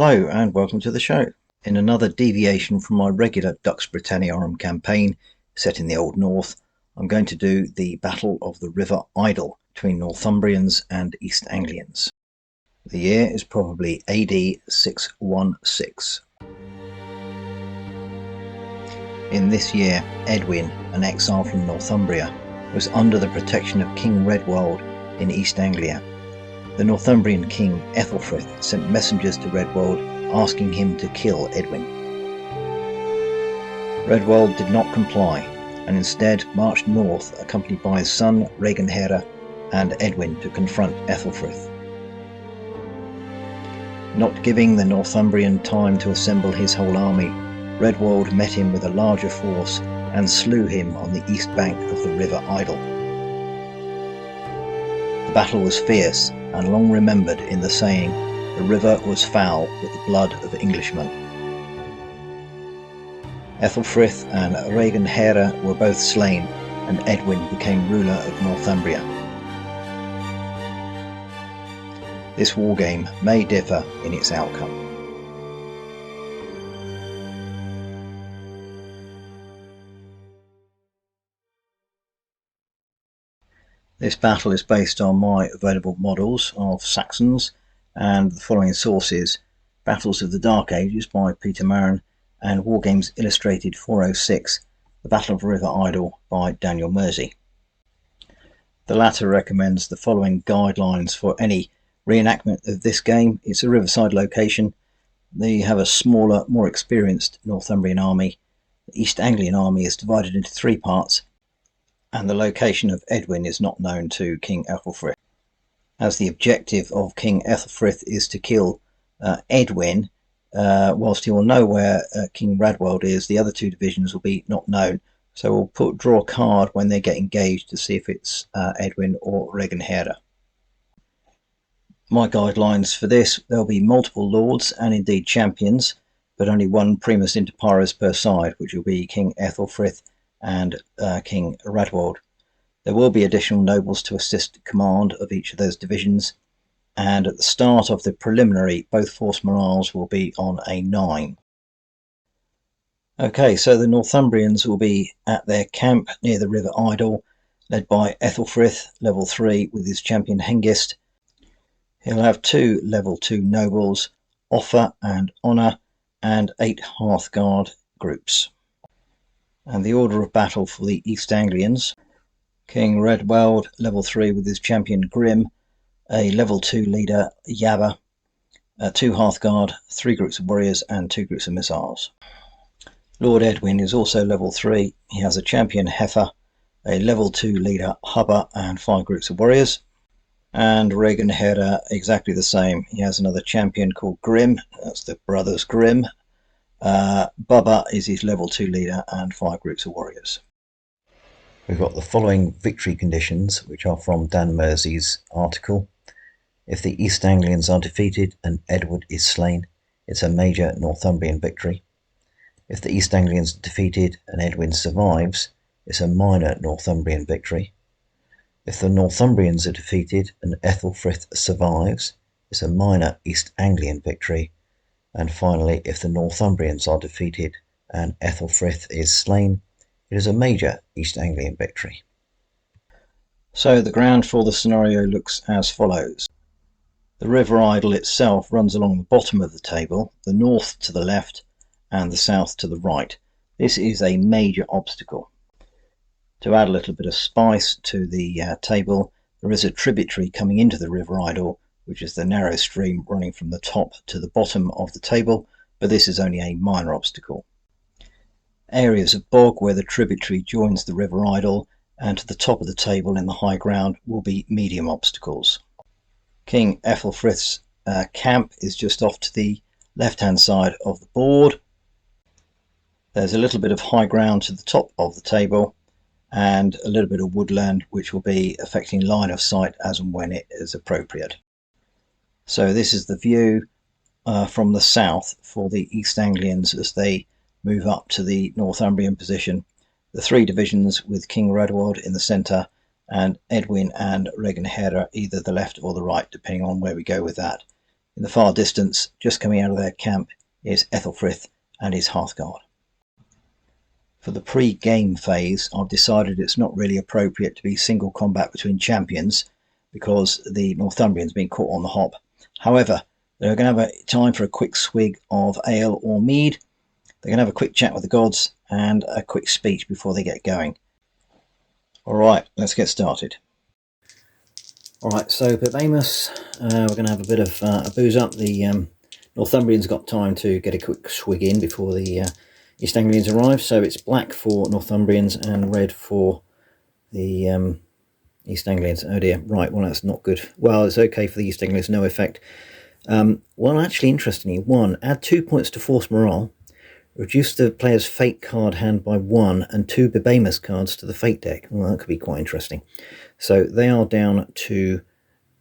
Hello and welcome to the show. In another deviation from my regular Dux Britanniarum campaign set in the Old North, I'm going to do the Battle of the River Idle between Northumbrians and East Anglians. The year is probably AD616. In this year, Edwin, an exile from Northumbria, was under the protection of King Raedwald in East Anglia. The Northumbrian king Aethelfrith sent messengers to Raedwald asking him to kill Edwin. Raedwald did not comply and instead marched north accompanied by his son Raedwald and Edwin to confront Aethelfrith. Not giving the Northumbrian time to assemble his whole army, Raedwald met him with a larger force and slew him on the east bank of the River Idle. The battle was fierce and long remembered in the saying, "The river was foul with the blood of Englishmen." Aethelfrith and Raedwald were both slain, and Edwin became ruler of Northumbria. This wargame may differ in its outcome. This battle is based on my available models of Saxons and the following sources: Battles of the Dark Ages by Peter Marin and Wargames Illustrated 406, The Battle of River Idle by Daniel Mersey. The latter recommends the following guidelines for any reenactment of this game. It's a riverside location. They have a smaller, more experienced Northumbrian army. The East Anglian army is divided into three parts, and the location of Edwin is not known to King Eathelfrith. As the objective of King Eathelfrith is to kill Edwin, whilst he will know where King Raedwald is, the other two divisions will be not known. So we'll draw a card when they get engaged to see if it's Edwin or Raedwald. My guidelines for this: there'll be multiple lords and indeed champions, but only one primus inter pares per side, which will be King Eathelfrith and King Raedwald. There will be additional nobles to assist command of each of those divisions, and at the start of the preliminary both force morales will be on a 9. Okay, so the Northumbrians will be at their camp near the River Idle, led by Aethelfrith, level 3, with his champion Hengist. He'll have 2 level 2 nobles, Offer and Honour, and 8 hearthguard groups. And the order of battle for the East Anglians: King Raedwald, level 3, with his champion Grim, a level 2 leader Yabba, 2 hearthguard, 3 groups of warriors and 2 groups of missiles. Lord Edwin is also level 3. He has a champion Heifer, a level 2 leader Hubba and 5 groups of warriors. And Raedwald exactly the same. He has another champion called Grim, that's the brothers Grim. Bubba is his level 2 leader and 5 groups of warriors. We've got the following victory conditions, which are from Dan Mersey's article. If the East Anglians are defeated and Edward is slain, it's a major Northumbrian victory. If the East Anglians are defeated and Edwin survives, it's a minor Northumbrian victory. If the Northumbrians are defeated and Aethelfrith survives, it's a minor East Anglian victory. And finally, if the Northumbrians are defeated and Aethelfrith is slain, it is a major East Anglian victory. So the ground for the scenario looks as follows. The River Idle itself runs along the bottom of the table, the north to the left and the south to the right. This is a major obstacle. To add a little bit of spice to the table, there is a tributary coming into the River Idle, which is the narrow stream running from the top to the bottom of the table, but this is only a minor obstacle. Areas of bog where the tributary joins the River Idle and to the top of the table in the high ground will be medium obstacles. King Aethelfrith's camp is just off to the left hand side of the board. There's a little bit of high ground to the top of the table and a little bit of woodland which will be affecting line of sight as and when it is appropriate. So this is the view from the south for the East Anglians as they move up to the Northumbrian position. The 3 divisions with King Raedwald in the centre and Edwin and Raedwald either the left or the right, depending on where we go with that. In the far distance, just coming out of their camp, is Aethelfrith and his hearthguard. For the pre-game phase, I've decided it's not really appropriate to be single combat between champions because the Northumbrians been caught on the hop. However, they're going to have a time for a quick swig of ale or mead. They're going to have a quick chat with the gods and a quick speech before they get going. Alright, let's get started. Alright, so Amos, we're going to have a bit of a booze up. The Northumbrians got time to get a quick swig in before the East Anglians arrive. So it's black for Northumbrians and red for the East Anglians. Oh dear, right, well that's not good. Well, it's okay for the East Anglians, no effect. Well, actually, interestingly, 1, add 2 points to force morale, reduce the player's fate card hand by 1, and 2 Bebamus cards to the fate deck. Well, that could be quite interesting. So they are down to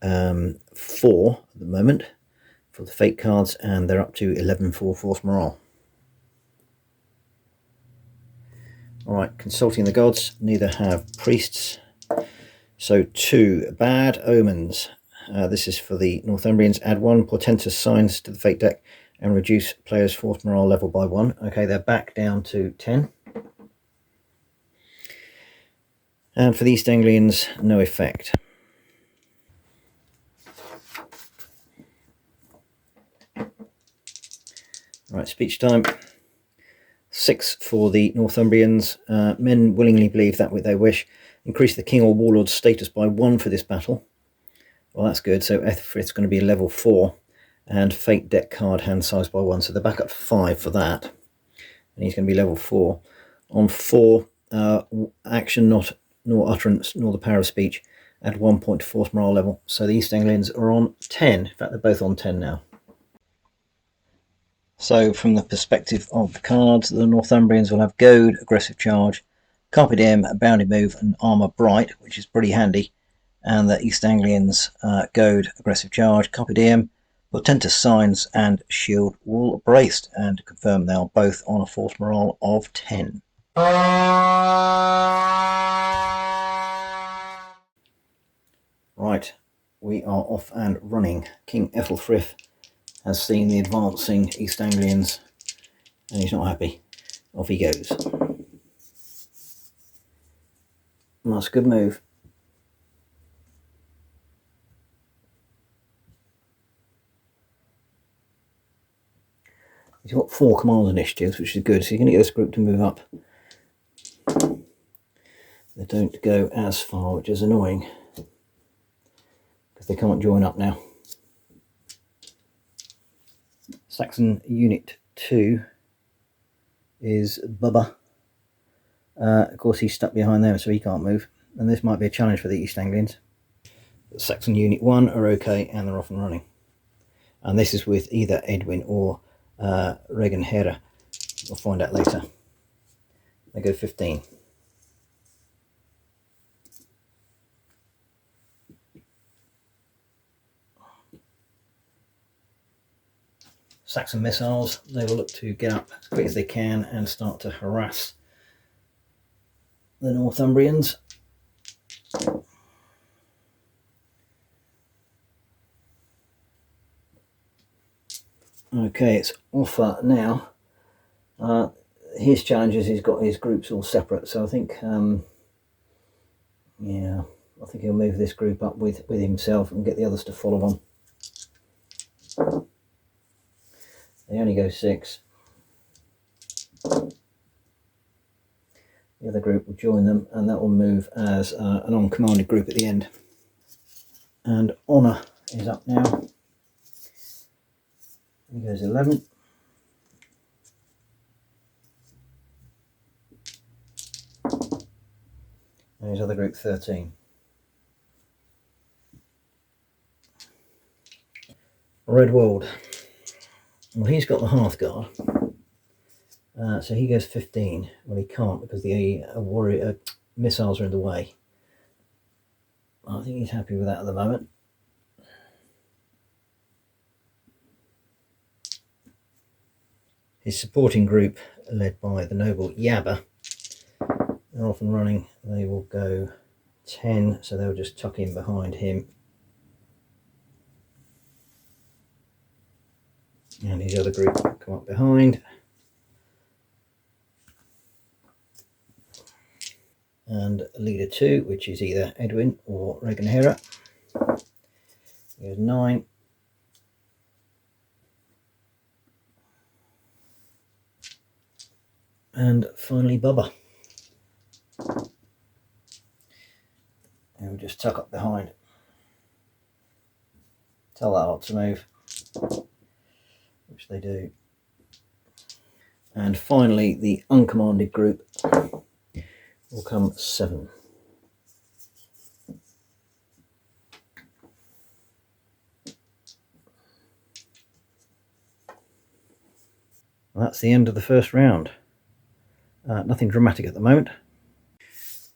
4 at the moment for the fate cards, and they're up to 11 for force morale. Alright, consulting the gods, neither have priests. So 2 bad omens. This is for the Northumbrians. Add 1 portentous signs to the fate deck and reduce players' force morale level by 1. Okay, they're back down to 10. And for the East Anglians, no effect. Right, speech time. 6 for the Northumbrians. Men willingly believe that what they wish. Increase the king or warlord's status by 1 for this battle. Well, that's good. So Aethelfrith's going to be level 4 and fate deck card hand size by 1. So they're back up 5 for that. And he's going to be level 4. On 4, action nor utterance nor the power of speech. Add 1 point to force morale level. So the East Anglians are on 10. In fact, they're both on 10 now. So from the perspective of the cards, the Northumbrians will have Goad, Aggressive Charge, Carpe Diem, Bounding Move and Armour Bright, which is pretty handy. And the East Anglians, Goad, Aggressive Charge, Carpe Diem, Portentous Signs and Shield Wall Braced. And to confirm, they are both on a force morale of 10. Right, we are off and running. King Aethelfrith has seen the advancing East Anglians and he's not happy. Off he goes. And that's a good move. He's got 4 command initiatives, which is good, so you're going to get this group to move up. They don't go as far, which is annoying, because they can't join up now. Saxon Unit 2 is Bubba. Of course, he's stuck behind there, so he can't move. And this might be a challenge for the East Anglians. But Saxon Unit 1 are okay, and they're off and running. And this is with either Edwin or Regan Hera. We'll find out later. They go 15. Saxon missiles, they will look to get up as quick as they can and start to harass the Northumbrians. Okay, it's Offa now. His challenge is he's got his groups all separate, so I think, yeah, I think he'll move this group up with himself and get the others to follow on. They only go 6. The other group will join them, and that will move as an uncommanded group at the end. And Honour is up now. He goes 11. And his other group 13. Raedwald. Well, he's got the hearthguard. So he goes 15. Well, he can't because the warrior missiles are in the way. I think he's happy with that at the moment. His supporting group, led by the noble Yabba, they're off and running. They will go 10, so they'll just tuck in behind him. And his other group come up behind. And leader 2, which is either Edwin or Regenera. Here's 9. And finally Bubba. And we'll just tuck up behind. Tell that lot to move, which they do. And finally the uncommanded group will come 7. And that's the end of the first round. Nothing dramatic at the moment.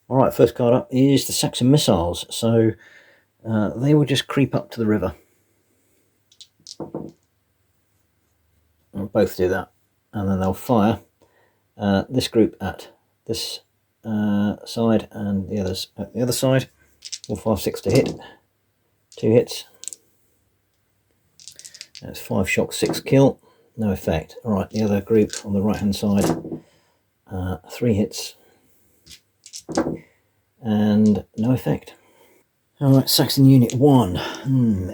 Alright, first card up is the Saxon missiles. So they will just creep up to the river. They'll both do that. And then they'll fire this group at this side and the others at the other side. 4, 5, 6 to hit. 2 hits. That's 5 shock, 6 kill. No effect. Alright, the other group on the right hand side. 3 hits. And no effect. Alright, Saxon Unit 1.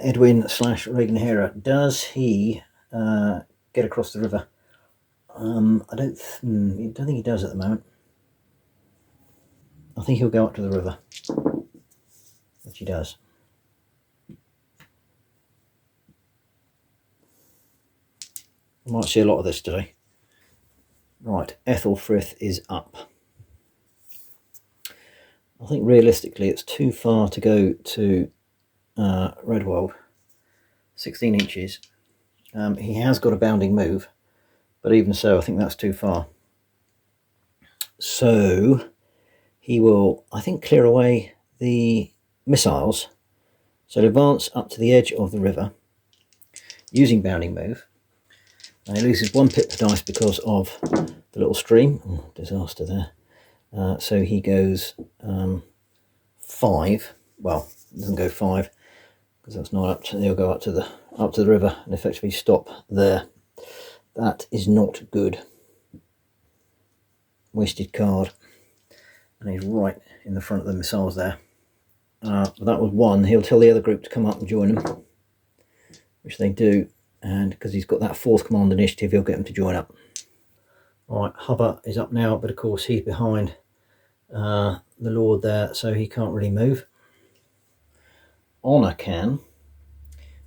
Edwin / Regenera. Does he get across the river? I don't think he does at the moment. I think he'll go up to the river, which he does. I might see a lot of this today. Right, Aethelfrith is up. I think realistically it's too far to go to Raedwald. 16 inches. He has got a bounding move, but even so I think that's too far. So he will, I think, clear away the missiles. So advance up to the edge of the river using bounding move. And he loses 1 pip per dice because of the little stream. Oh, disaster there. So he goes 5. Well, he doesn't go 5 because that's not up to. He'll go up to the river and effectively stop there. That is not good. Wasted card, and he's right in the front of the missiles there. But that was 1. He'll tell the other group to come up and join him, which they do. And because he's got that 4th command initiative, he'll get them to join up. Alright, Hubba is up now, but of course he's behind the Lord there, so he can't really move. Honor can,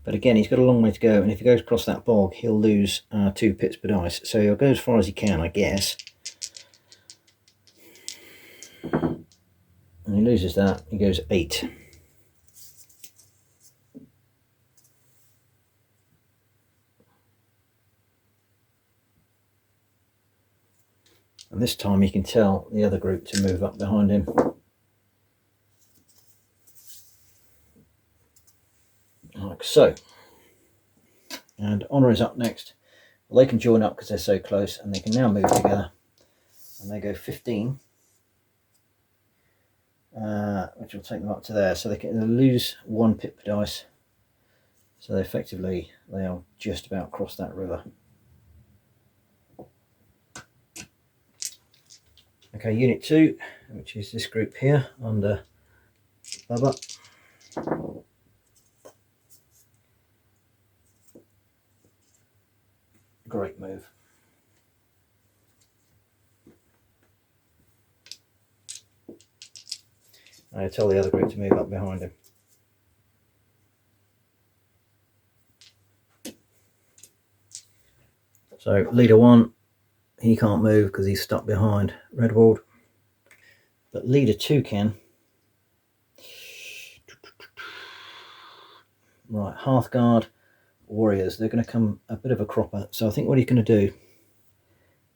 but again he's got a long way to go, and if he goes across that bog he'll lose 2 pips per dice, so he'll go as far as he can, I guess. And he loses that, he goes 8. And this time you can tell the other group to move up behind him. Like so. And Honor is up next. Well, they can join up because they're so close, and they can now move together. And they go 15. Which will take them up to there. So they can lose 1 pip per dice. So effectively they'll just about cross that river. Okay, Unit 2, which is this group here under Bubba. Great move. I tell the other group to move up behind him. So leader 1, he can't move because he's stuck behind Raedwald. But leader 2 can. Right, hearthguard warriors, they're going to come a bit of a cropper. So I think what he's going to do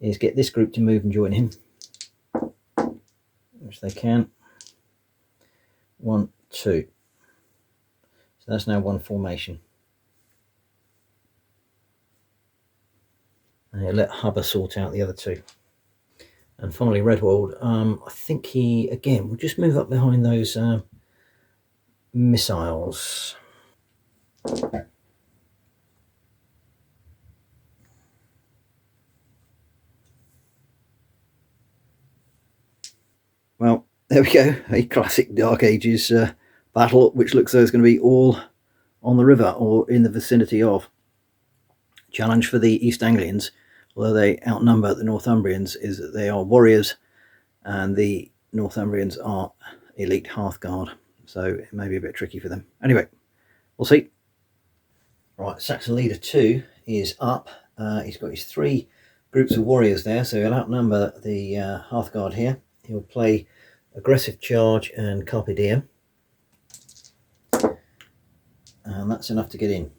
is get this group to move and join him, which they can. 1, 2. So that's now 1 formation. And he'll let Hubba sort out the other 2. And finally Raedwald, I think he, again, will just move up behind those missiles. Well, there we go, a classic Dark Ages battle, which looks as though it's going to be all on the river or in the vicinity of. Challenge for the East Anglians, although they outnumber the Northumbrians, is that they are warriors and the Northumbrians are elite hearthguard, so it may be a bit tricky for them. Anyway, we'll see. Right, Saxon Leader 2 is up. He's got his 3 groups of warriors there, so he'll outnumber the hearthguard here. He'll play aggressive charge and carpe diem, and that's enough to get in,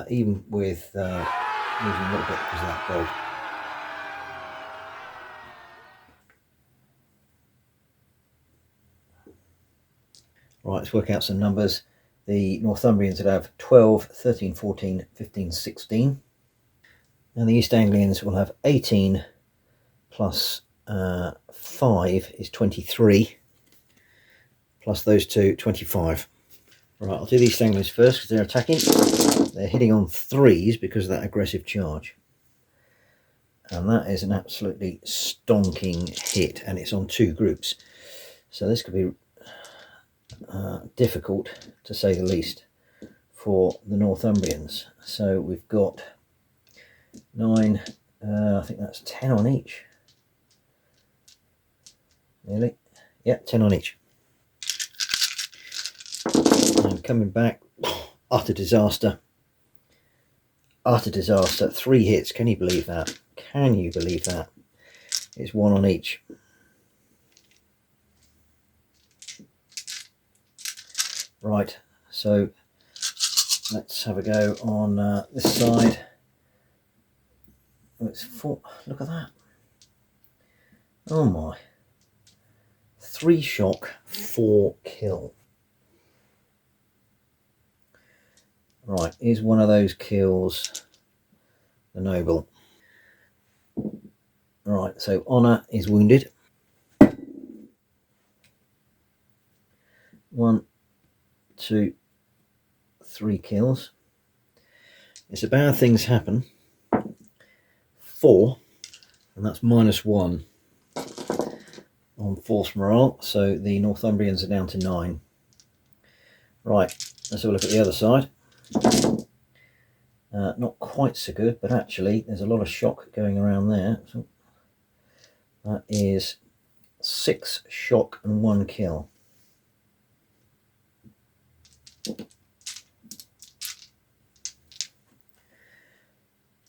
even with losing a little bit because of that gold. Right, let's work out some numbers. The Northumbrians would have 12, 13, 14, 15, 16. And the East Anglians will have 18 plus 5 is 23. Plus those two, 25. Right, I'll do the East Anglians first because they're attacking. They're hitting on 3s because of that aggressive charge. And that is an absolutely stonking hit, and it's on 2 groups. So this could be difficult, to say the least, for the Northumbrians. So we've got 9, I think that's 10 on each. Nearly. Yeah, 10 on each. And coming back, utter disaster. Utter disaster. 3 hits. Can you believe that? Can you believe that? It's 1 on each. Right, so let's have a go on this side. Oh, it's 4. Look at that. Oh my. 3 shock, 4 kill. Right, is one of those kills the noble? Right, so Honour is wounded. 1, 2, 3 kills. It's a bad things happen. 4, and that's -1 on force morale, so the Northumbrians are down to 9. Right, let's have a look at the other side. Not quite so good, but actually there's a lot of shock going around there. So that is 6 shock and 1 kill.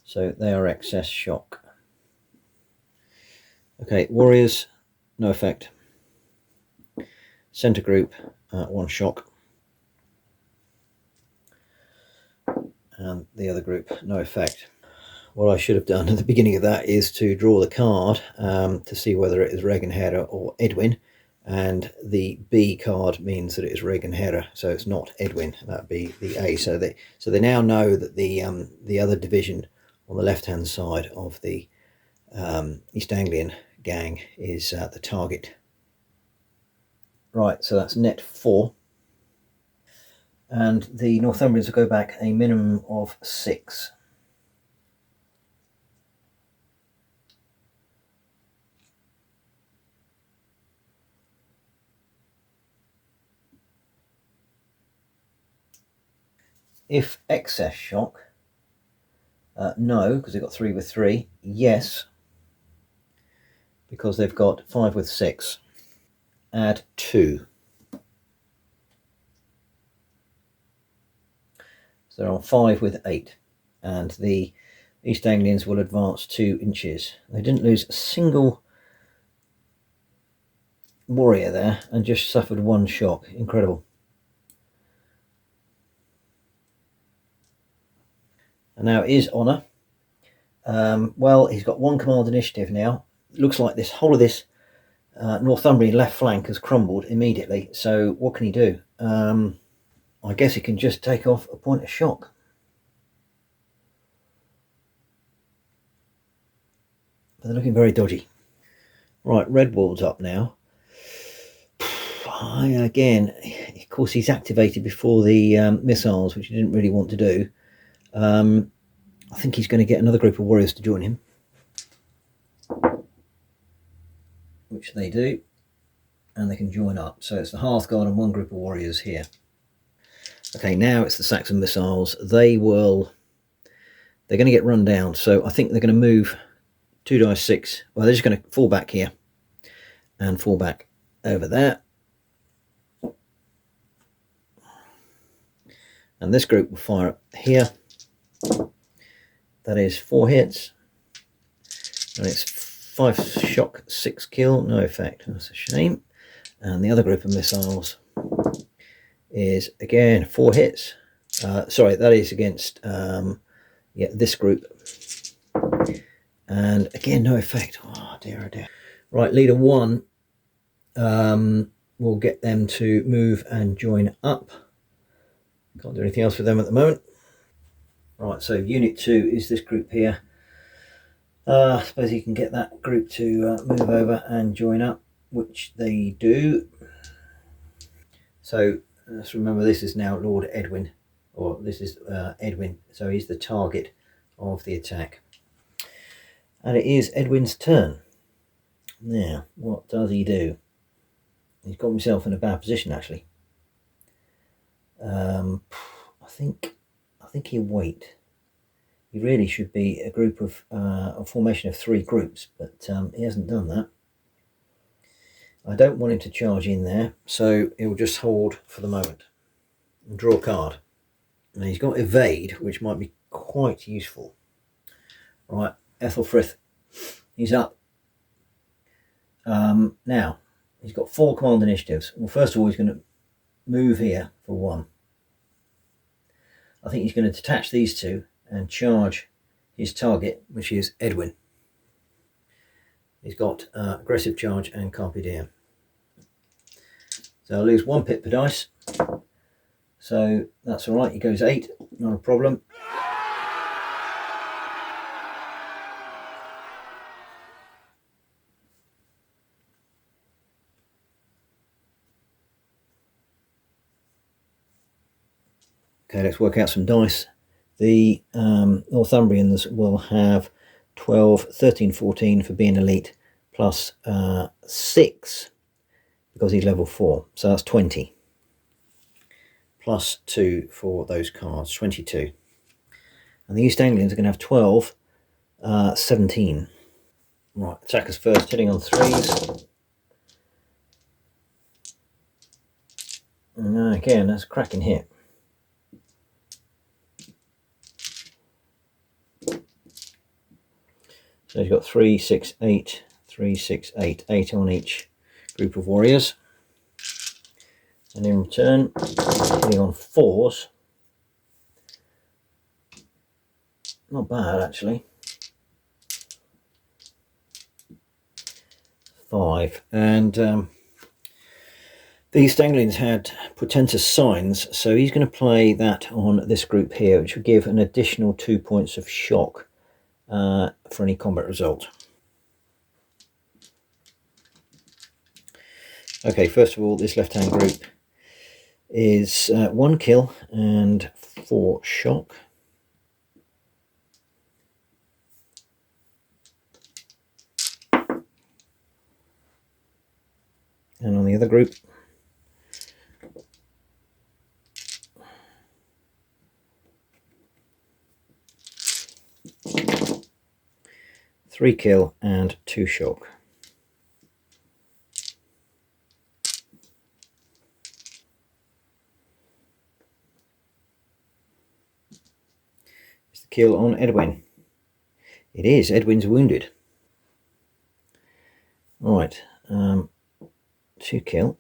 So they are excess shock. Okay, warriors, no effect. Centre group, 1 shock. And the other group, no effect. What I should have done at the beginning of that is to draw the card to see whether it is Regenhera or Edwin. And the B card means that it is Regenhera, so it's not Edwin. That'd be the A. So they now know that the other division on the left-hand side of the East Anglian gang is the target. Right, so that's net 4. And the Northumbrians will go back a minimum of 6. If excess shock, no, because they've got 3 with 3. Yes, because they've got 5 with 6. Add 2. So they're on 5 with 8. And the East Anglians will advance 2 inches. They didn't lose a single warrior there and just suffered 1 shock. Incredible. And now it is Honour. Well, he's got 1 command initiative now. It looks like this whole of this Northumbrian left flank has crumbled immediately. So what can he do? I guess he can just take off a point of shock. But they're looking very dodgy. Right, Raedwald's up now. Again, of course, he's activated before the missiles, which he didn't really want to do. I think he's going to get another group of warriors to join him. which they do, and they can join up. So it's the hearthguard and one group of warriors here. Okay, now it's the Saxon missiles. They're going to get run down, so I think they're going to move 2 dice 6. Well, they're just going to fall back here and fall back over there. And this group will fire up here. That is 4 hits. And it's 5 shock, 6 kill, no effect. That's a shame. And the other group of missiles is again 4 hits. Sorry, that is against this group. And again, no effect. Oh dear, oh dear. Right, leader 1. We'll get them to move and join up. Can't do anything else with them at the moment. Right, so unit 2 is this group here. I suppose you can get that group to move over and join up, which they do. So let's remember, this is now Lord Edwin, or this is Edwin, so he's the target of the attack. And it is Edwin's turn. Now, what does he do? He's got himself in a bad position, actually. I think he'll wait. He really should be a group of a formation of 3 groups, but he hasn't done that. I don't want him to charge in there, so he'll just hold for the moment and draw a card. And he's got evade, which might be quite useful. Right, Aethelfrith, he's up. Now, he's got 4 command initiatives. Well, first of all, he's going to move here for 1. I think he's going to detach these 2 and charge his target, which is Edwin. He's got aggressive charge and carpe diem. So I'll lose 1 pip per dice. So that's all right. He goes 8, not a problem. Okay, let's work out some dice. The Northumbrians will have 12, 13, 14 for being elite, plus 6 because he's level 4. So that's 20. Plus 2 for those cards, 22. And the East Anglians are going to have 12, 17. Right, attackers first, hitting on 3s. And again, that's a cracking hit. So he's got 3, 6, 8, 3, 6, 8, 8 on each group of warriors. And in return, hitting on 4s. Not bad, actually. 5. And the East Anglians had portentous signs, so he's going to play that on this group here, which will give an additional 2 points of shock for any combat result. Okay, first of all, this left-hand group is 1 kill and 4 shock. And on the other group, three kill and 2 shock. It's the kill on Edwin. It is. Edwin's wounded. Right, 2 kill.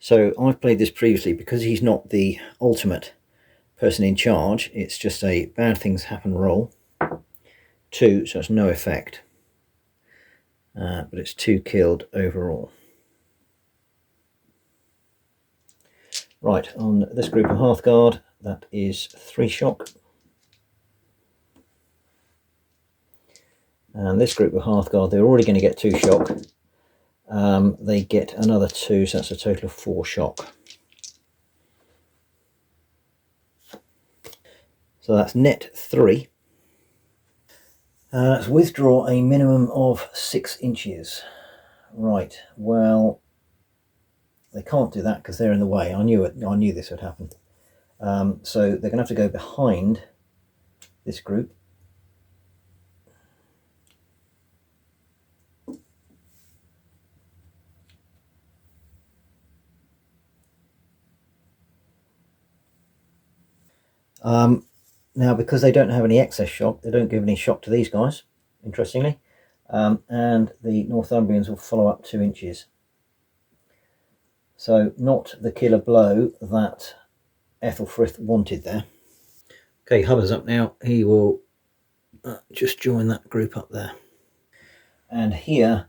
So I've played this previously because he's not the ultimate person in charge. It's just a bad things happen roll. 2, so it's no effect. But it's 2 killed overall. Right, on this group of Hearthguard, that is 3 shock. And this group of Hearthguard, they're already going to get 2 shock. They get another 2, so that's a total of 4 shock. So that's net 3. Let's withdraw a minimum of 6 inches. Right, well, they can't do that because they're in the way. I knew it. I knew this would happen. So they're going to have to go behind this group. Now, because they don't have any excess shock, they don't give any shock to these guys, interestingly. And the Northumbrians will follow up 2 inches. So not the killer blow that Aethelfrith wanted there. Okay, Hubber's up now. He will just join that group up there. And here,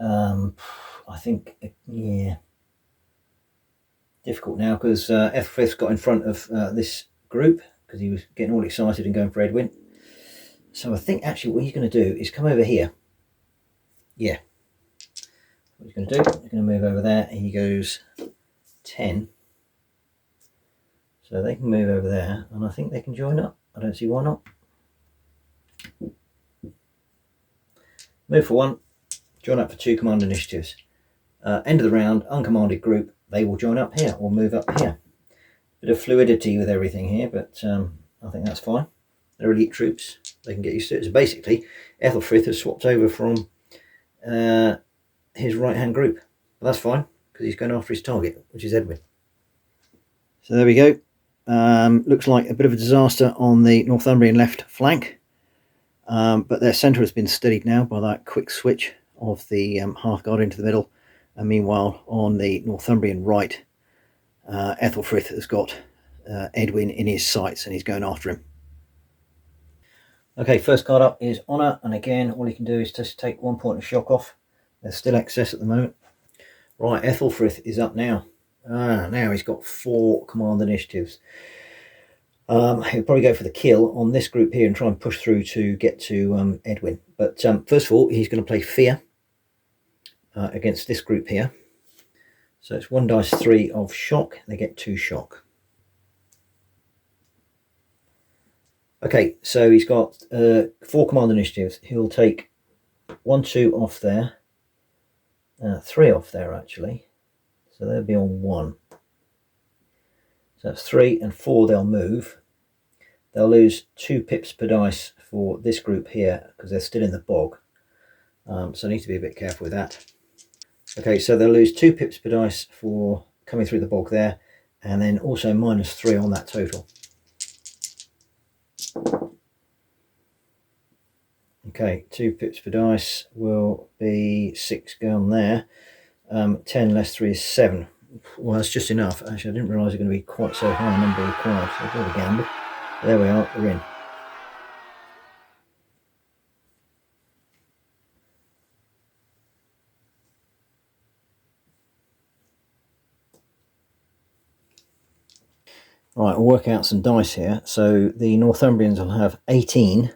I think, yeah, difficult now because Aethelfrith's got in front of this group because he was getting all excited and going for Edwin. So I think actually what he's going to do is come over here. Yeah. What he's going to do, he's going to move over there. He goes 10. So they can move over there, and I think they can join up. I don't see why not. Move for 1, join up for 2 command initiatives. End of the round, uncommanded group, they will join up here or move up here. Bit of fluidity with everything here, but I think that's fine. They're elite troops, they can get used to it. So basically, Aethelfrith has swapped over from his right-hand group. But that's fine, because he's going after his target, which is Edwin. So there we go. Looks like a bit of a disaster on the Northumbrian left flank. But their centre has been steadied now by that quick switch of the hearthguard into the middle. And meanwhile, on the Northumbrian right, Aethelfrith has got Edwin in his sights and he's going after him. Okay, first card up is Honour, and again, all you can do is just take 1 point of shock off. There's still excess at the moment. Right, Aethelfrith is up now. Now he's got 4 command initiatives. He'll probably go for the kill on this group here and try and push through to get to Edwin. But first of all, he's going to play Fear against this group here. So it's 1 dice 3 of shock. They get 2 shock. Okay, so he's got 4 command initiatives. He'll take 1, 2 off there. 3 off there, actually. So they'll be on 1. So that's 3 and 4 they'll move. They'll lose 2 pips per dice for this group here because they're still in the bog. So I need to be a bit careful with that. Okay, so they'll lose 2 pips per dice for coming through the bog there, and then also -3 on that total. Okay, 2 pips per dice will be 6 going there. 10 less 3 is 7. Well, that's just enough. Actually, I didn't realise it was going to be quite so high a number required. So a bit of a gamble. There we are, we're in. Right, we'll work out some dice here. So the Northumbrians will have 18.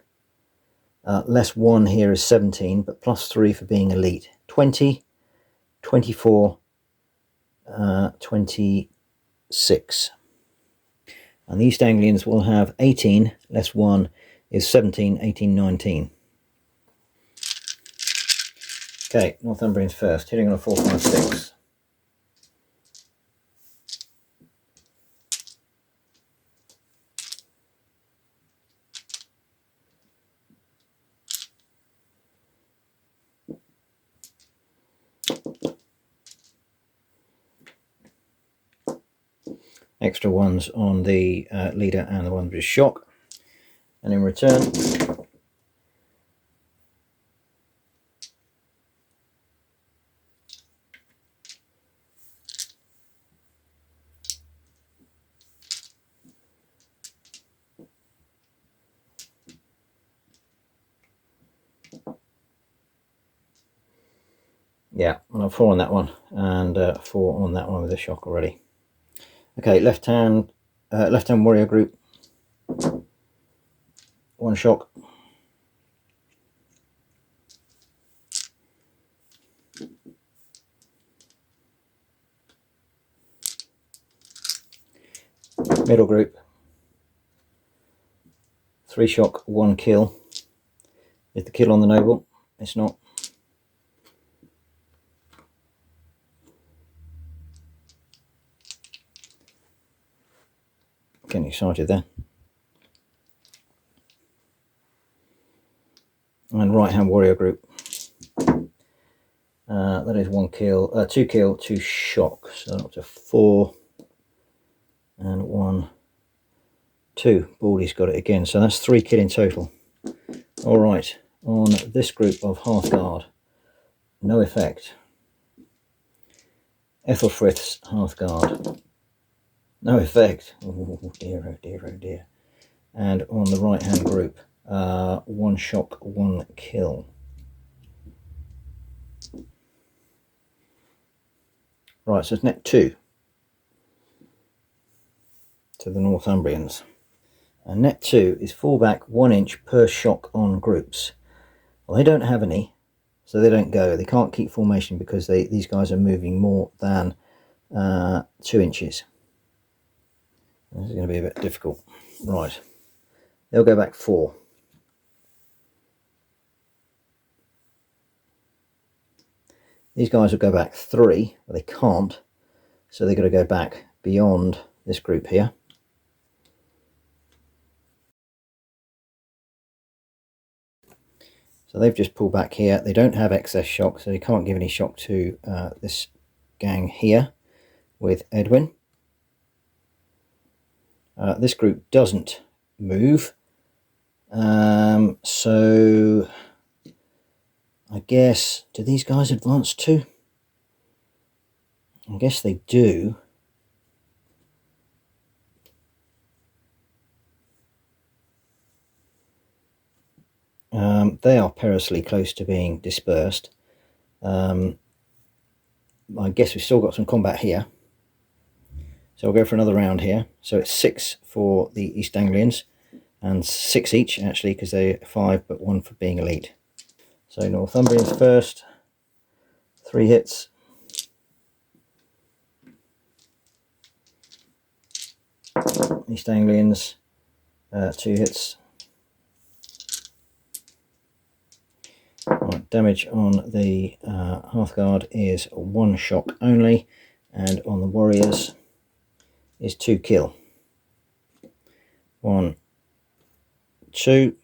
Less 1 here is 17, but +3 for being elite. 20, 24, 26. And the East Anglians will have 18, less 1 is 17, 18, 19. Okay, Northumbrians first, hitting on a 4, 5, 6. Extra 1s on the leader and the 1 with shock. And in return, yeah, and 4 on that one, and 4 on that one with a shock already. Okay, left hand warrior group, 1 shock. Middle group, 3 shock, 1 kill. Is the kill on the noble? It's not. excited there. And right hand warrior group. That is 1 kill, 2 kill, 2 shock, so up to 4, and 1, 2. Baldy's got it again, so that's 3 kill in total. All right, on this group of hearthguard, no effect. Aethelfrith's hearthguard, no effect. Oh dear, oh dear, oh dear. And on the right hand group, 1 shock, 1 kill. Right, so it's net 2 to the Northumbrians. And net 2 is fall back 1 inch per shock on groups. Well, they don't have any, so they don't go. They can't keep formation because these guys are moving more than 2 inches. This is going to be a bit difficult. Right, they'll go back 4. These guys will go back 3, but they can't, so they've got to go back beyond this group here. So they've just pulled back here. They don't have excess shock, so they can't give any shock to this gang here with Edwin. This group doesn't move, so I guess, do these guys advance too? I guess they do. They are perilously close to being dispersed. I guess we've still got some combat here. So we'll go for another round here. So it's 6 for the East Anglians, and 6 each actually, because they're 5 but 1 for being elite. So Northumbrians first, 3 hits. East Anglians, 2 hits. Right, damage on the hearthguard is 1 shock only, and on the warriors is 2 kill. 1, 2,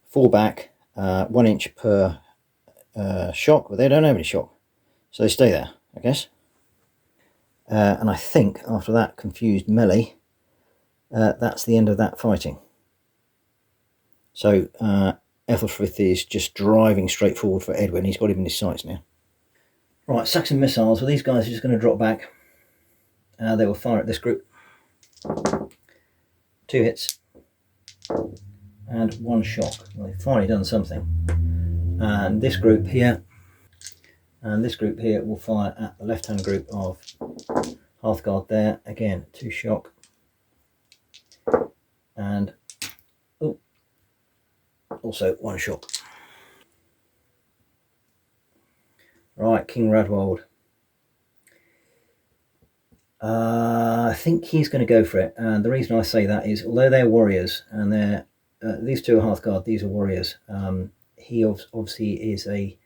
fall back 1 inch per shock, but they don't have any shock, so they stay there, I guess. And I think after that confused melee, that's the end of that fighting. So Ethelfrith is just driving straight forward for Edwin. He's got him in his sights now. Right, Saxon missiles. Well, these guys are just going to drop back. They will fire at this group. 2 hits and 1 shock. Well, they've finally done something. And this group here, will fire at the left-hand group of hearthguard there. Again, 2 shock and also 1 shock. Right, King Raedwald. I think he's going to go for it, and the reason I say that is, although they're warriors and they're these two are hearthguard, these are warriors. He obviously is a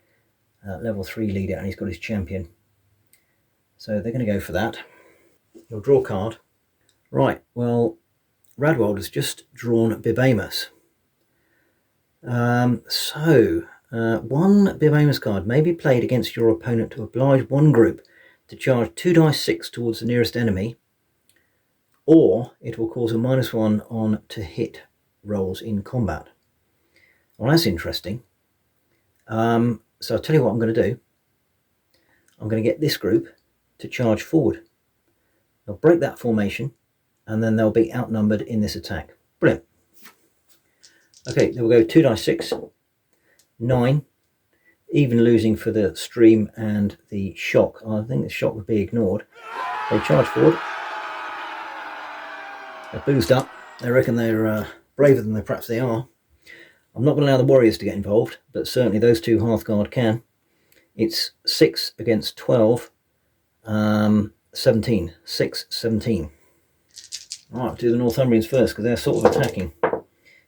level 3 leader, and he's got his champion, so they're going to go for that. You'll draw a card. Right, well, Raedwald has just drawn Bibamus. One Bibamus card may be played against your opponent to oblige one group to charge 2 dice 6 towards the nearest enemy, or it will cause a -1 on to hit rolls in combat. Well, that's interesting. So I'll tell you what I'm going to do. I'm going to get this group to charge forward. They'll break that formation, and then they'll be outnumbered in this attack. Brilliant. Okay, then we'll go 2 dice 6, 9, even losing for the stream and the shock. I think the shock would be ignored. They charge forward. They're boozed up. They reckon they're braver than perhaps they are. I'm not going to allow the warriors to get involved, but certainly those two hearthguard can. It's 6 against 12, 17. 6, 17. Right, we'll do the Northumbrians first, because they're sort of attacking.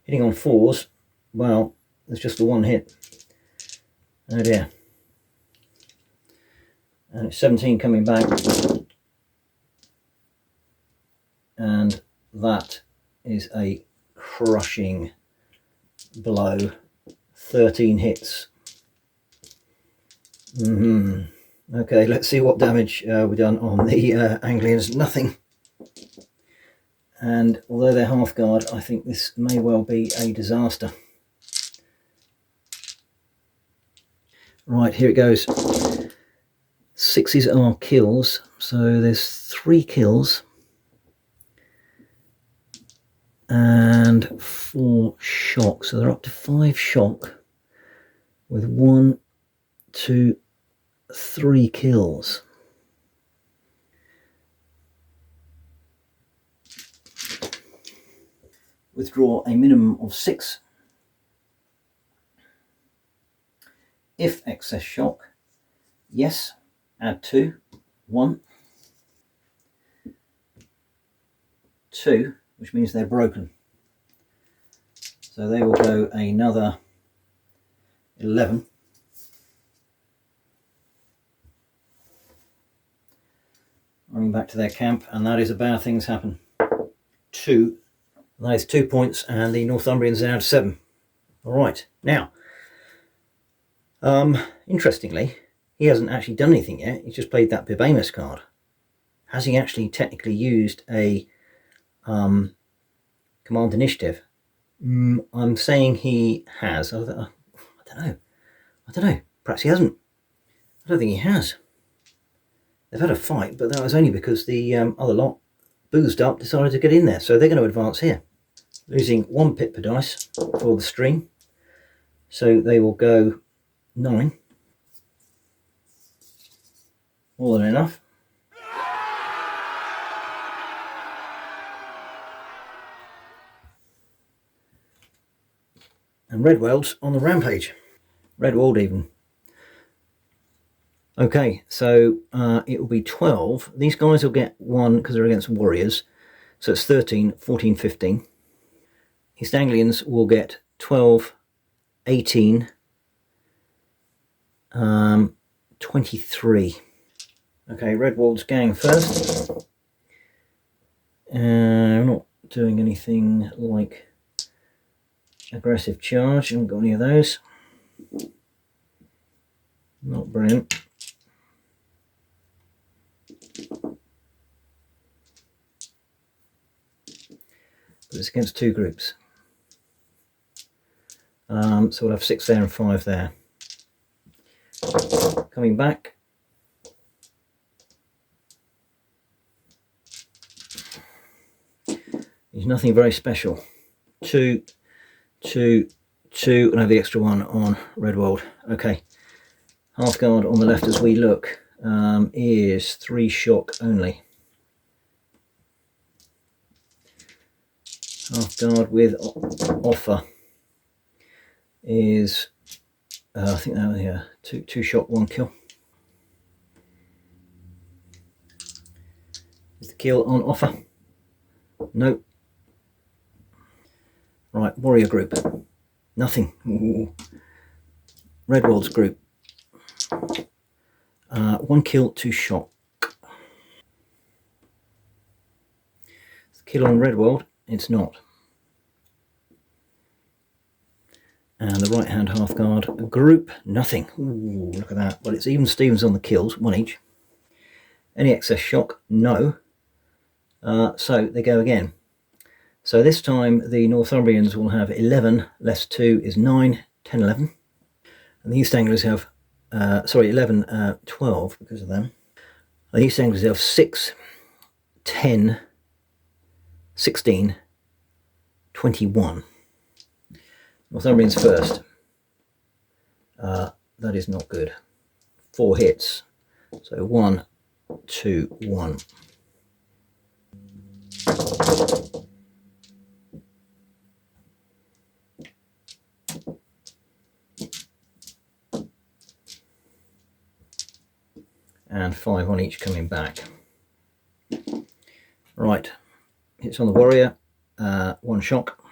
Hitting on 4s, well, there's just the 1 hit. Oh dear. And it's 17 coming back. And is a crushing blow. 13 hits. Okay, let's see what damage we've done on the Anglians. Nothing. And although they're half guard, I think this may well be a disaster. Right, here it goes. 6s are kills, so there's 3 kills and 4 shock, so they're up to 5 shock with 1, 2, 3 kills. Withdraw a minimum of 6. If excess shock, yes, add 2, 1, 2, which means they're broken. So they will go another 11. Running back to their camp, and that is a bad things happen. 2. That is 2 points, and the Northumbrians are now to 7. All right, now, interestingly, he hasn't actually done anything yet. He's just played that Bibamus card. Has he actually technically used a command initiative? I'm saying he has. I don't know. Perhaps he hasn't. I don't think he has. They've had a fight, but that was only because the other lot boozed up, decided to get in there. So they're going to advance here. Losing 1 pip per dice for the stream. So they will go 9. More than enough. And Raedwald's on the rampage. Raedwald even. Okay, so it will be 12. These guys will get 1 because they're against warriors. So it's 13, 14, 15. East Anglians will get 12, 18, 23. Okay, Raedwald's gang first. I'm not doing anything like aggressive charge. I haven't got any of those. Not brilliant. But it's against 2 groups. So we'll have 6 there and 5 there. Coming back. There's nothing very special. 2, 2, 2, and I have the extra 1 on Raedwald. Okay. Half guard on the left as we look is 3 shock only. Half guard with offer is I think that was, yeah, 2 shock, 1 kill. Is the kill on offer? No. Right, warrior group. Nothing. Ooh. Raedwald's group. 1 kill, 2 shock. The kill on Raedwald, it's not. And the right hand half guard group, nothing. Ooh, look at that. Well, it's even Stevens on the kills, 1 each. Any excess shock? No. So they go again. So this time the Northumbrians will have 11 less 2 is 9, 10, 11. And the East Anglians have 11, 12 because of them. The East Anglians have 6, 10, 16, 21. Northumbrians first. That is not good. 4 hits. So 1, 2, 1. And 5 on each coming back. Right, hits on the warrior, 1 shock.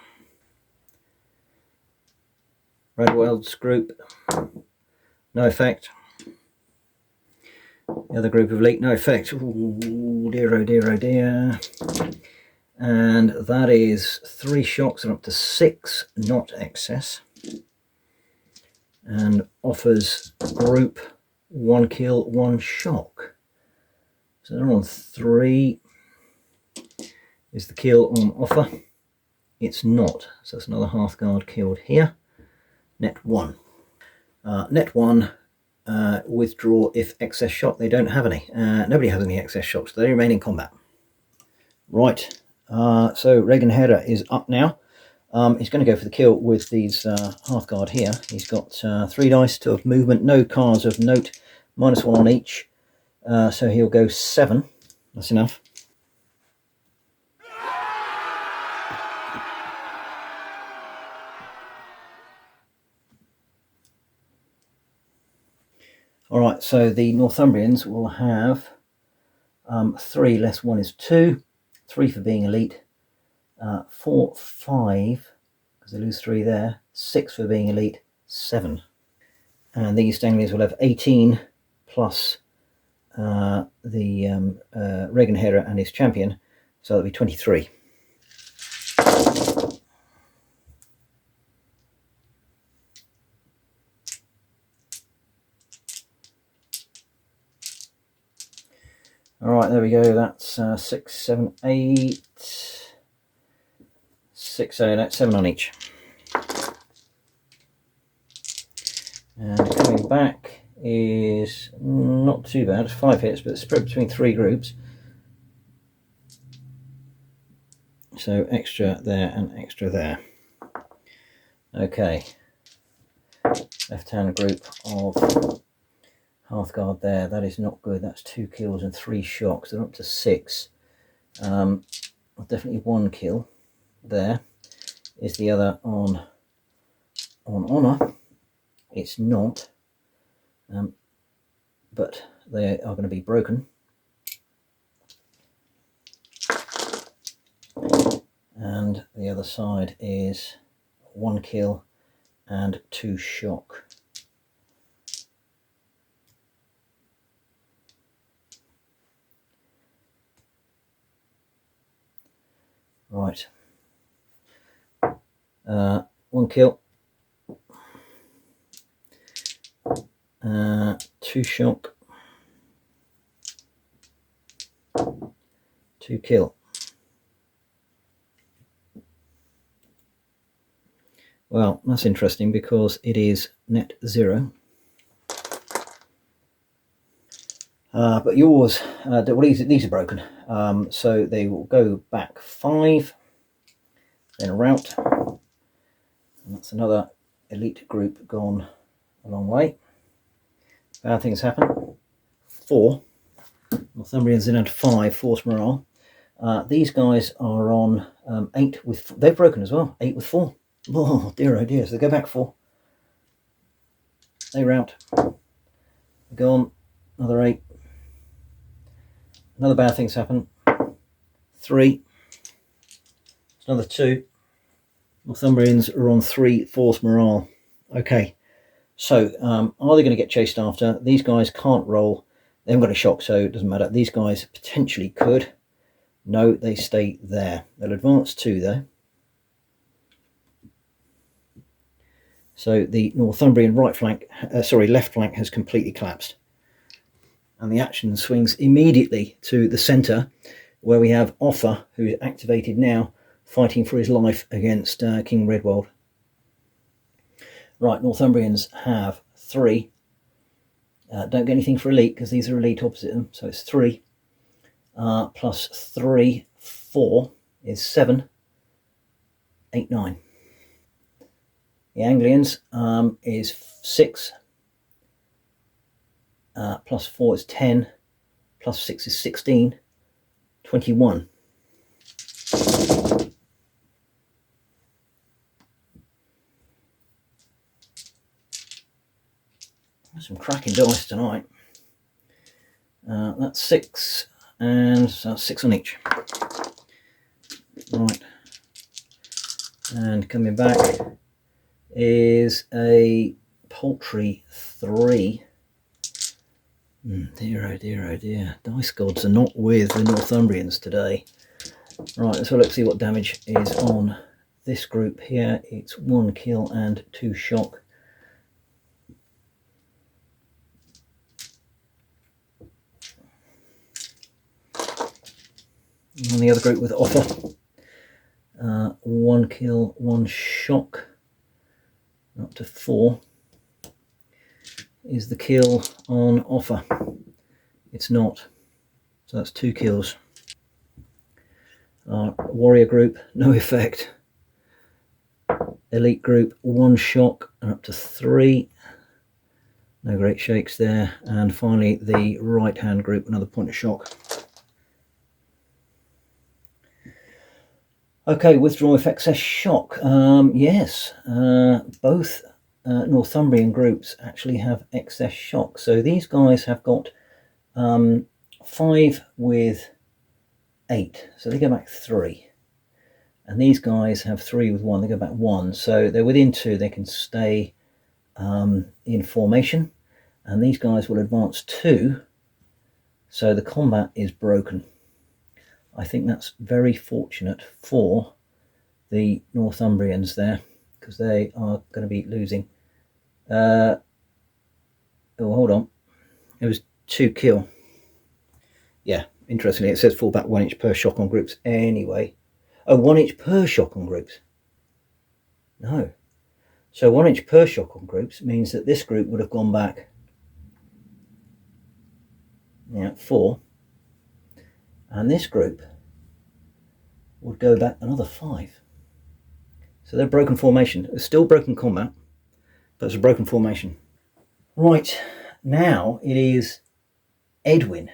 Raedwald's group, no effect. The other group of elite, no effect. Ooh, dear, oh dear, oh dear. And that is 3 shocks and up to 6, not excess. And offers group 1 kill, 1 shock. So they're on 3. Is the kill on offer? It's not. So that's another hearthguard killed here. Net 1. Net 1, withdraw if excess shock. They don't have any. Nobody has any excess shocks. They remain in combat. Right. So Regenhera is up now. He's going to go for the kill with these Hearthguard here. He's got 3 dice, 2 of movement, no cards of note, -1 on each. So he'll go 7. That's enough. Alright, so the Northumbrians will have 3 less 1 is 2, 3 for being elite, 4, 5, because they lose 3 there, 6 for being elite, 7. And the East Anglians will have 18 plus the Regenhera and his champion, so that'll be 23. Alright, there we go, that's 6, 7, 8, 6, 7 on each. And coming back is not too bad, it's 5 hits, but it's spread between 3 groups. So extra there and extra there. Okay, left-hand group of Hearthguard there, that is not good. That's 2 kills and 3 shocks. They're up to 6. Definitely 1 kill there. Is the other on honour? It's not. But they are going to be broken. And the other side is 1 kill and 2 shock. Right, 1 kill, 2 shock, 2 kill. Well, that's interesting because it is net 0. But yours, well, these are broken, so they will go back 5, then a rout, and that's another elite group gone a long way. Bad things happen. 4, Northumbrians in at 5, force morale. These guys are on 8 with, they've broken as well, 8 with 4. Oh dear, so they go back 4. They rout, go on, another 8. Another bad things happen. 3. Another 2. Northumbrians are on 3 force morale. Okay, so are they going to get chased after? These guys can't roll. They haven't got a shock, so it doesn't matter. These guys potentially could. No, they stay there. They'll advance 2 though. So the Northumbrian left flank has completely collapsed. And the action swings immediately to the centre, where we have Offa, who is activated now, fighting for his life against King Raedwald. Right, Northumbrians have 3. Don't get anything for elite, because these are elite opposite them, so it's 3. Plus 3, 4 is 7, 8, 9. The Anglians is 6. Plus 4 is 10, plus 6 is 16, 21. Some cracking dice tonight. That's 6, and so 6 on each. Right, and coming back is a paltry 3. Dear, oh dear, oh dear. Dice gods are not with the Northumbrians today. Right, so let's see what damage is on this group here. It's 1 kill and 2 shock. And on the other group with offer, 1 kill, 1 shock, up to 4 is the kill on offer. It's not, so that's 2 kills. Warrior group, no effect. Elite group, 1 shock, up to 3. No great shakes there. And finally the right hand group, another point of shock. Okay, withdraw if excess shock. Yes, both Northumbrian groups actually have excess shock. So these guys have got 5 with 8, so they go back 3. And these guys have 3 with 1, they go back 1. So they're within 2, they can stay in formation. And these guys will advance 2, so the combat is broken. I think that's very fortunate for the Northumbrians there, because they are going to be losing. Oh, hold on. It was 2 kill. Yeah, interestingly, it says fall back 1 inch per shock on groups anyway. Oh, 1 inch per shock on groups. No. So 1 inch per shock on groups means that this group would have gone back 4. And this group would go back another 5. So they're broken formation. It's still broken combat, but it's a broken formation. Right, now it is Edwin.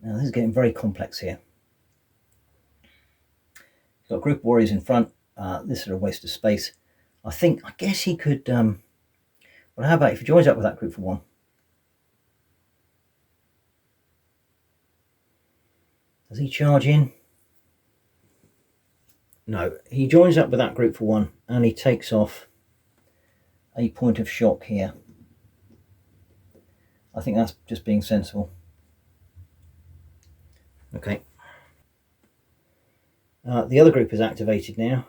Now this is getting very complex here. He's got a group of warriors in front. This is a waste of space. I guess he could, well, how about if he joins up with that group for 1? Does he charge in? No, he joins up with that group for 1 and he takes off a point of shock here. I think that's just being sensible. Okay. The other group is activated now.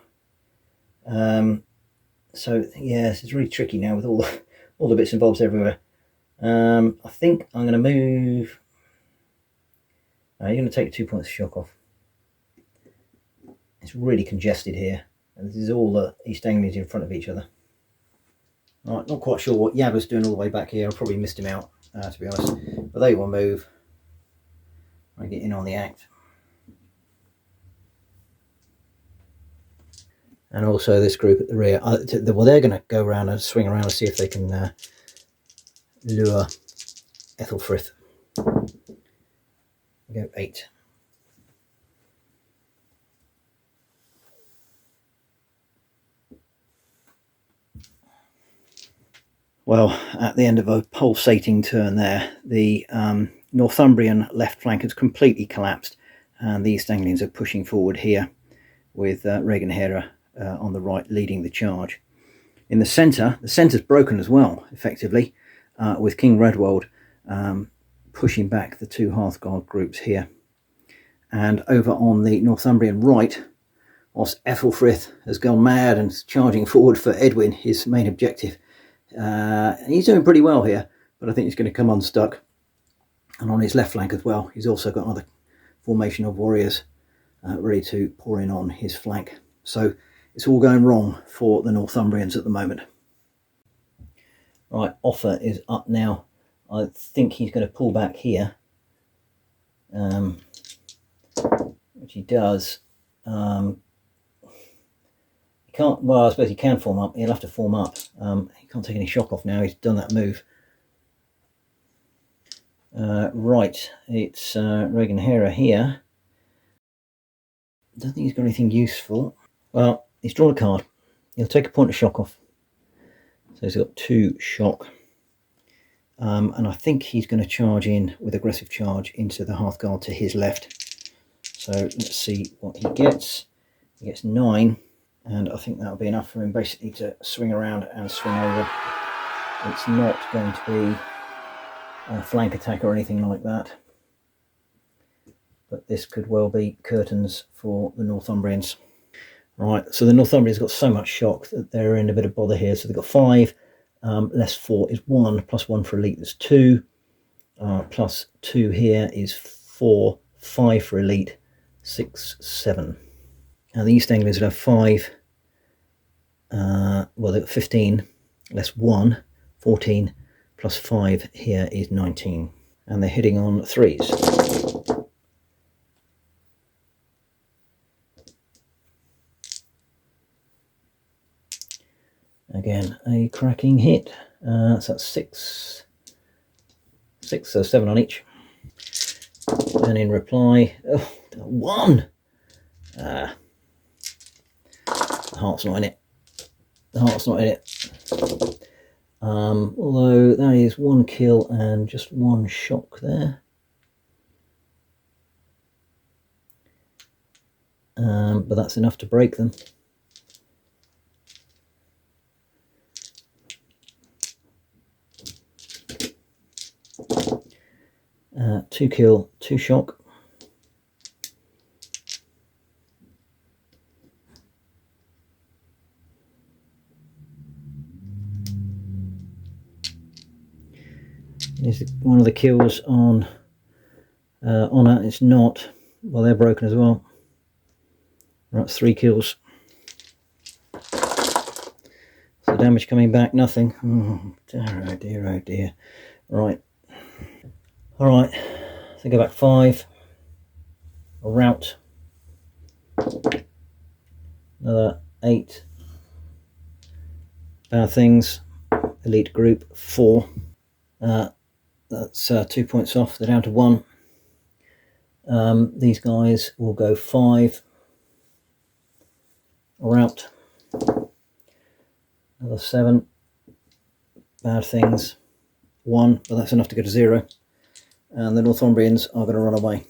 So yes, it's really tricky now with all the bits and bobs everywhere. I think I'm going to move. You're going to take 2 points of shock off. It's really congested here, and this is all the East Anglians in front of each other. Right, not quite sure what Yabba's doing all the way back here. I probably missed him out, to be honest. But they will move. I get in on the act. And also this group at the rear. Well, they're going to go around and swing around and see if they can lure Aethelfrith. Go 8. Well, at the end of a pulsating turn there, the Northumbrian left flank has completely collapsed, and the East Anglians are pushing forward here with Regenhera on the right leading the charge. In the centre's broken as well, effectively, with King Raedwald pushing back the 2 hearthguard groups here. And over on the Northumbrian right, whilst Aethelfrith has gone mad and is charging forward for Edwin, his main objective. He's doing pretty well here, but I think he's going to come unstuck. And on his left flank as well, he's also got another formation of warriors ready to pour in on his flank. So it's all going wrong for the Northumbrians at the moment. Right, Offa is up now. I think he's going to pull back here, which he does. He can't, well, I suppose he can form up. He'll have to form up. He can't take any shock off now. He's done that move. Right, it's Regenhera here. Don't think he's got anything useful. Well, he's drawn a card. He'll take a point of shock off. So he's got 2 shock. And I think he's going to charge in with aggressive charge into the hearthguard to his left. So let's see what he gets. He gets 9. And I think that'll be enough for him basically to swing around and swing over. It's not going to be a flank attack or anything like that. but this could well be curtains for the Northumbrians. Right, so the Northumbrians got so much shock that they're in a bit of bother here. So they've got 5, less 4 is 1, plus 1 for elite is 2, plus 2 here is 4, 5 for elite, 6, 7. And the East Anglians would have 5, well, they've got 15, less 1, 14, plus 5 here is 19. And they're hitting on 3s. Again, a cracking hit. So that's 6, so 7 on each. And in reply, 1! The heart's not in it. The heart's not in it. Although that is 1 kill and just 1 shock there. But that's enough to break them. Two kill, 2 shock. Is one of the kills on Honor? It's not. Well, they're broken as well. That's 3 kills. So damage coming back, nothing. Oh dear, oh dear. Right. Alright, so go back 5. A rout. Another 8. Bad things. Elite group 4. That's 2 points off. They're down to 1. These guys will go 5. A rout. Another 7. Bad things 1, but that's enough to go to 0. And the Northumbrians are going to run away.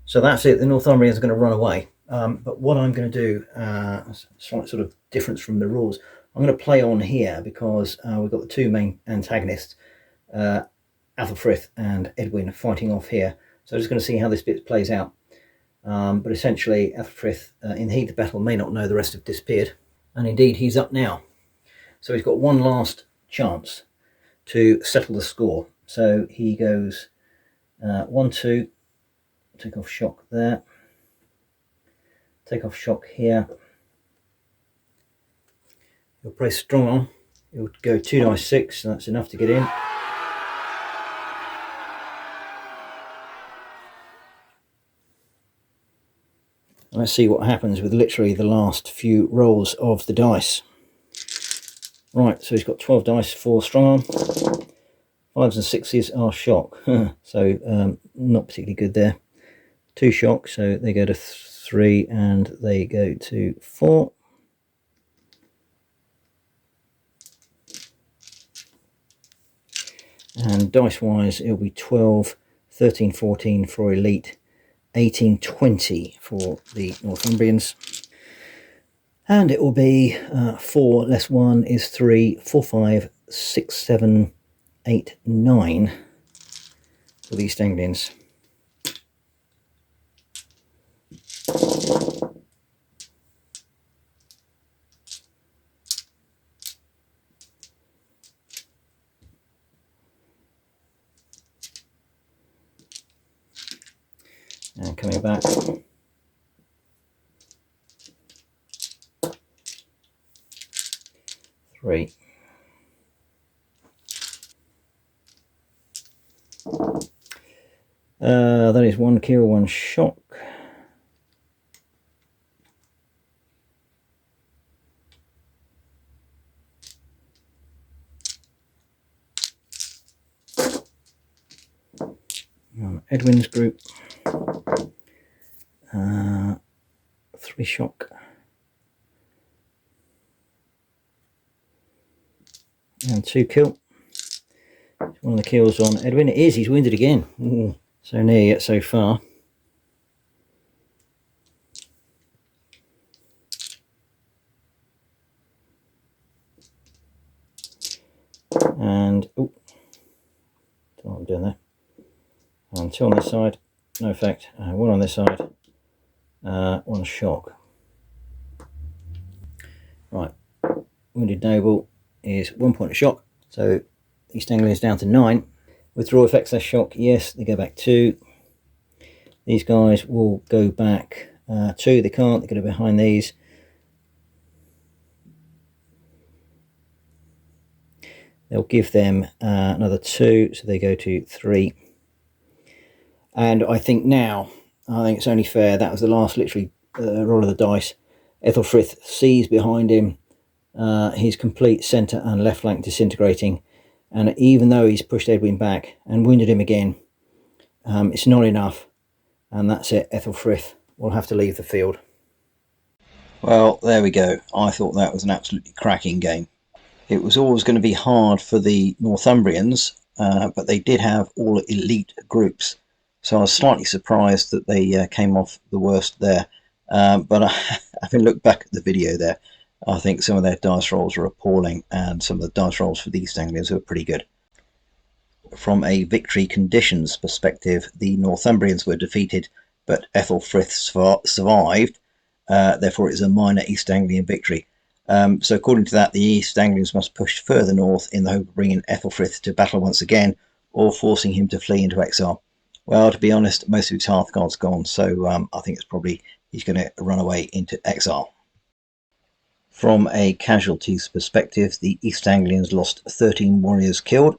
So that's it. The Northumbrians are going to run away. But what I'm going to do, slight sort of difference from the rules, I'm going to play on here because we've got the 2 main antagonists, AEthelfrith and Edwin, fighting off here. So I'm just going to see how this bit plays out. But essentially, AEthelfrith, in the heat of battle, may not know the rest have disappeared. And indeed, he's up now. So he's got one last chance to settle the score. So he goes 1, 2, take off shock there, take off shock here. He'll play strong on. He'll go 2 dice 6, so that's enough to get in. Let's see what happens with literally the last few rolls of the dice. Right, so he's got 12 dice for strong arm. 5s and 6s are shock, so not particularly good there. 2 shock, so they go to 3 and they go to 4. And dice wise, it'll be 12, 13, 14 for elite, 18, 20 for the Northumbrians. And it will be 4 less 1 is 3, 4, 5, 6, 7, 8, 9 for the East Anglians. And coming back. Three. That is 1 kill, 1 shock. Edwin's group. 3 shock. And 2 kill. One of the kills on Edwin. It is, he's wounded again. Ooh, so near yet so far. And, oh, don't know what I'm doing there. And 2 on this side. no effect. One on this side, one shock. Right, wounded noble is 1 point of shock, so East Anglians down to 9. Withdraw effects less shock, yes, they go back 2. These guys will go back 2, they can't, they're going to be behind these. They'll give them another 2, so they go to 3. And I think now, it's only fair, that was the last literally roll of the dice. Aethelfrith sees behind him his complete centre and left flank disintegrating, and even though he's pushed Edwin back and wounded him again, it's not enough, and that's it. Aethelfrith will have to leave the field. Well, there we go. I thought that was an absolutely cracking game. It was always going to be hard for the Northumbrians, but they did have all elite groups, so I was slightly surprised that they came off the worst there. But having looked back at the video there, I think some of their dice rolls were appalling, and some of the dice rolls for the East Anglians were pretty good. From a victory conditions perspective, the Northumbrians were defeated, but Aethelfrith survived. Therefore, it is a minor East Anglian victory. So according to that, the East Anglians must push further north in the hope of bringing Aethelfrith to battle once again, or forcing him to flee into exile. Well, to be honest, most of his hearthguard's gone, so I think it's probably he's going to run away into exile. From a casualties perspective, the East Anglians lost 13 warriors killed,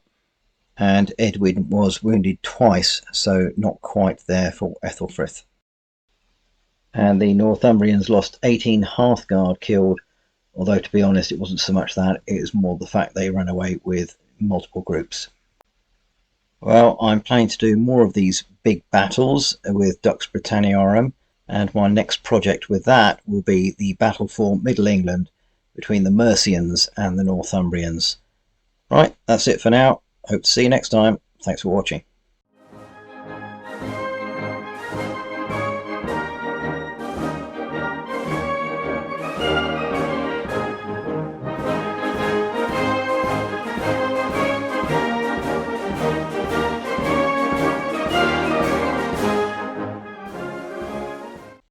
and Edwin was wounded twice, so not quite there for Aethelfrith. And the Northumbrians lost 18 hearthguard killed, although to be honest, it wasn't so much that, it was more the fact they ran away with multiple groups. Well, I'm planning to do more of these big battles with Dux Britanniarum, and my next project with that will be the battle for Middle England between the Mercians and the Northumbrians. Right, that's it for now. Hope to see you next time. Thanks for watching.